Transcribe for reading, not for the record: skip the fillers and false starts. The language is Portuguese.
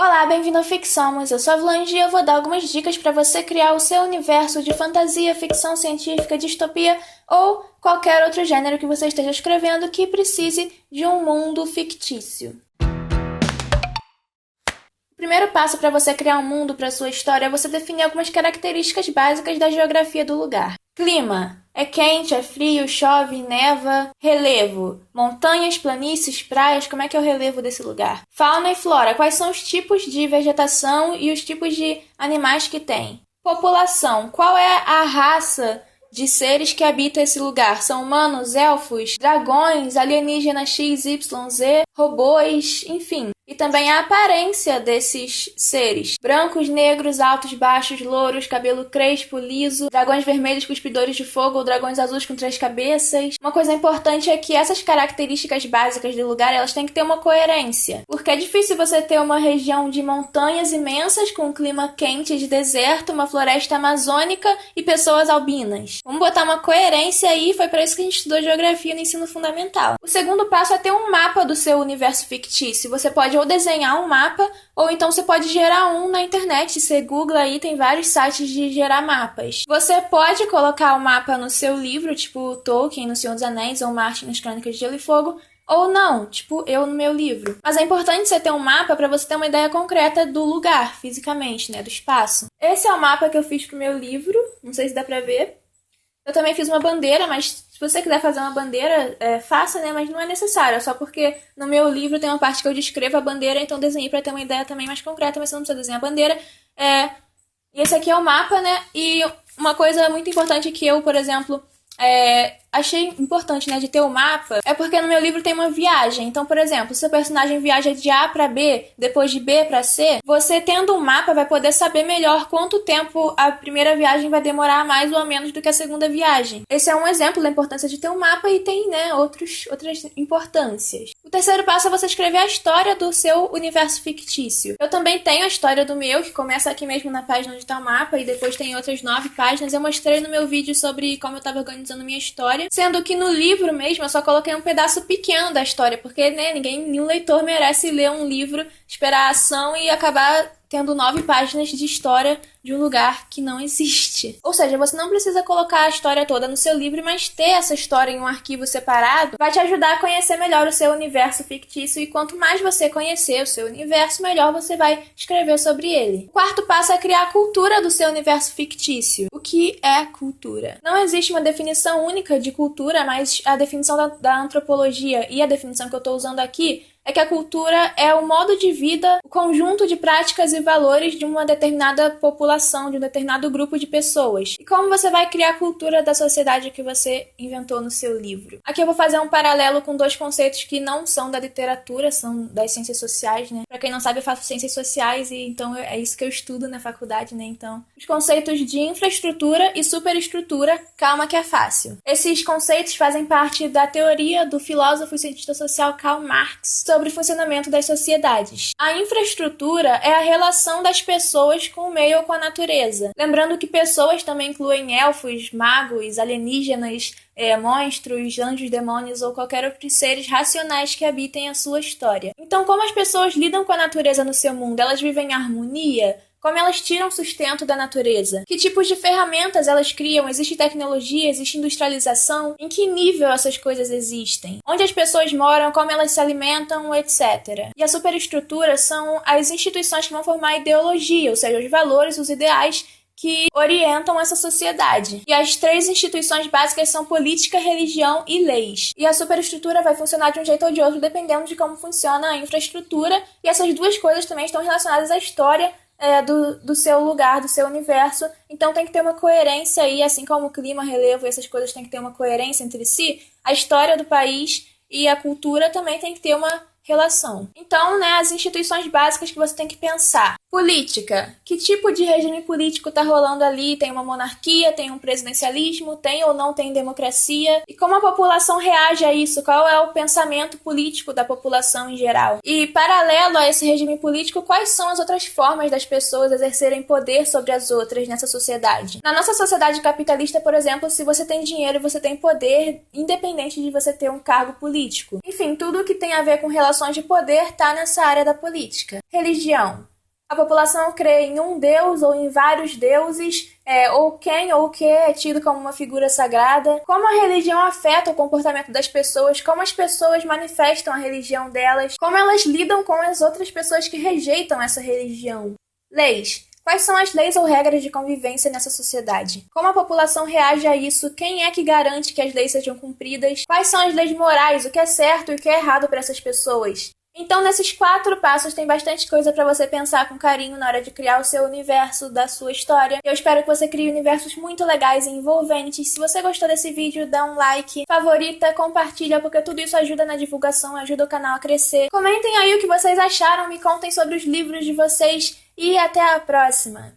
Olá, bem-vindo ao Fixamos. Eu sou a Vlange e eu vou dar algumas dicas para você criar o seu universo de fantasia, ficção científica, distopia ou qualquer outro gênero que você esteja escrevendo que precise de um mundo fictício. O primeiro passo para você criar um mundo para sua história é você definir algumas características básicas da geografia do lugar. Clima. É quente, é frio, chove, neva. Relevo. Montanhas, planícies, praias. Como é que é o relevo desse lugar? Fauna e flora. Quais são os tipos de vegetação e os tipos de animais que tem? População. Qual é a raça de seres que habitam esse lugar? São humanos, elfos, dragões, alienígenas X, Y, Z, robôs, enfim. E também a aparência desses seres. Brancos, negros, altos, baixos, louros, cabelo crespo, liso, dragões vermelhos cuspidores de fogo ou dragões azuis com 3 cabeças. Uma coisa importante é que essas características básicas do lugar, elas têm que ter uma coerência. Porque é difícil você ter uma região de montanhas imensas com um clima quente de deserto, uma floresta amazônica e pessoas albinas. Vamos botar uma coerência aí, foi para isso que a gente estudou geografia no ensino fundamental. O segundo passo é ter um mapa do seu universo fictício. Você pode ou desenhar um mapa, ou então você pode gerar um na internet. Você googla aí, tem vários sites de gerar mapas. Você pode colocar o mapa no seu livro, tipo Tolkien no Senhor dos Anéis, ou Martin nas Crônicas de Gelo e Fogo, ou não, tipo eu no meu livro. Mas é importante você ter um mapa para você ter uma ideia concreta do lugar, fisicamente, né, do espaço. Esse é o mapa que eu fiz pro meu livro, não sei se dá pra ver. Eu também fiz uma bandeira, mas se você quiser fazer uma bandeira, faça, né? Mas não é necessário, é só porque no meu livro tem uma parte que eu descrevo a bandeira, então desenhei para ter uma ideia também mais concreta, mas você não precisa desenhar a bandeira. E esse aqui é o mapa, né? E uma coisa muito importante que eu, por exemplo, achei importante, né, de ter o mapa, é porque no meu livro tem uma viagem. Então, por exemplo, se o personagem viaja de A para B, depois de B para C, você tendo um mapa vai poder saber melhor quanto tempo a primeira viagem vai demorar mais ou menos do que a segunda viagem. Esse é um exemplo da importância de ter um mapa e tem, né, outras importâncias. O terceiro passo é você escrever a história do seu universo fictício. Eu também tenho a história do meu, que começa aqui mesmo na página onde está o mapa, e depois tem outras 9 páginas. Eu mostrei no meu vídeo sobre como eu estava organizando minha história, sendo que no livro mesmo eu só coloquei um pedaço pequeno da história, porque, né, nenhum leitor merece ler um livro, esperar a ação e acabar tendo 9 páginas de história de um lugar que não existe. Ou seja, você não precisa colocar a história toda no seu livro, mas ter essa história em um arquivo separado vai te ajudar a conhecer melhor o seu universo fictício, e quanto mais você conhecer o seu universo, melhor você vai escrever sobre ele. O quarto passo é criar a cultura do seu universo fictício. O que é cultura? Não existe uma definição única de cultura, mas a definição da antropologia e a definição que eu estou usando aqui é que a cultura é o modo de vida, o conjunto de práticas e valores de uma determinada população, de um determinado grupo de pessoas. E como você vai criar a cultura da sociedade que você inventou no seu livro? Aqui eu vou fazer um paralelo com 2 conceitos que não são da literatura, são das ciências sociais, né? Pra quem não sabe, eu faço ciências sociais e então é isso que eu estudo na faculdade, né? Então, os conceitos de infraestrutura e superestrutura, calma que é fácil. Esses conceitos fazem parte da teoria do filósofo e cientista social Karl Marx sobre o funcionamento das sociedades. A infraestrutura é a relação das pessoas com o meio ou com a natureza. Lembrando que pessoas também incluem elfos, magos, alienígenas, monstros, anjos, demônios ou qualquer outro seres racionais que habitem a sua história. Então, como as pessoas lidam com a natureza no seu mundo? Elas vivem em harmonia? Como elas tiram sustento da natureza? Que tipos de ferramentas elas criam? Existe tecnologia? Existe industrialização? Em que nível essas coisas existem? Onde as pessoas moram? Como elas se alimentam? Etc. E a superestrutura são as instituições que vão formar a ideologia, ou seja, os valores, os ideais que orientam essa sociedade. E as 3 instituições básicas são política, religião e leis. E a superestrutura vai funcionar de um jeito ou de outro, dependendo de como funciona a infraestrutura. E essas 2 coisas também estão relacionadas à história do seu lugar, do seu universo. Então tem que ter uma coerência aí, assim como o clima, relevo e essas coisas têm que ter uma coerência entre si. A história do país e a cultura também tem que ter uma relação. Então, né, as instituições básicas que você tem que pensar. Política. Que tipo de regime político está rolando ali? Tem uma monarquia? Tem um presidencialismo? Tem ou não tem democracia? E como a população reage a isso? Qual é o pensamento político da população em geral? E, paralelo a esse regime político, quais são as outras formas das pessoas exercerem poder sobre as outras nessa sociedade? Na nossa sociedade capitalista, por exemplo, se você tem dinheiro, você tem poder, independente de você ter um cargo político. Enfim, tudo que tem a ver com relações de poder está nessa área da política. Religião. A população crê em um deus ou em vários deuses, ou quem ou o que é tido como uma figura sagrada, como a religião afeta o comportamento das pessoas, como as pessoas manifestam a religião delas, como elas lidam com as outras pessoas que rejeitam essa religião. Leis. Quais são as leis ou regras de convivência nessa sociedade? Como a população reage a isso? Quem é que garante que as leis sejam cumpridas? Quais são as leis morais? O que é certo e o que é errado para essas pessoas? Então, nesses 4 passos tem bastante coisa para você pensar com carinho na hora de criar o seu universo da sua história. Eu espero que você crie universos muito legais e envolventes. Se você gostou desse vídeo, dá um like, favorita, compartilha, porque tudo isso ajuda na divulgação, ajuda o canal a crescer. Comentem aí o que vocês acharam, me contem sobre os livros de vocês e até a próxima!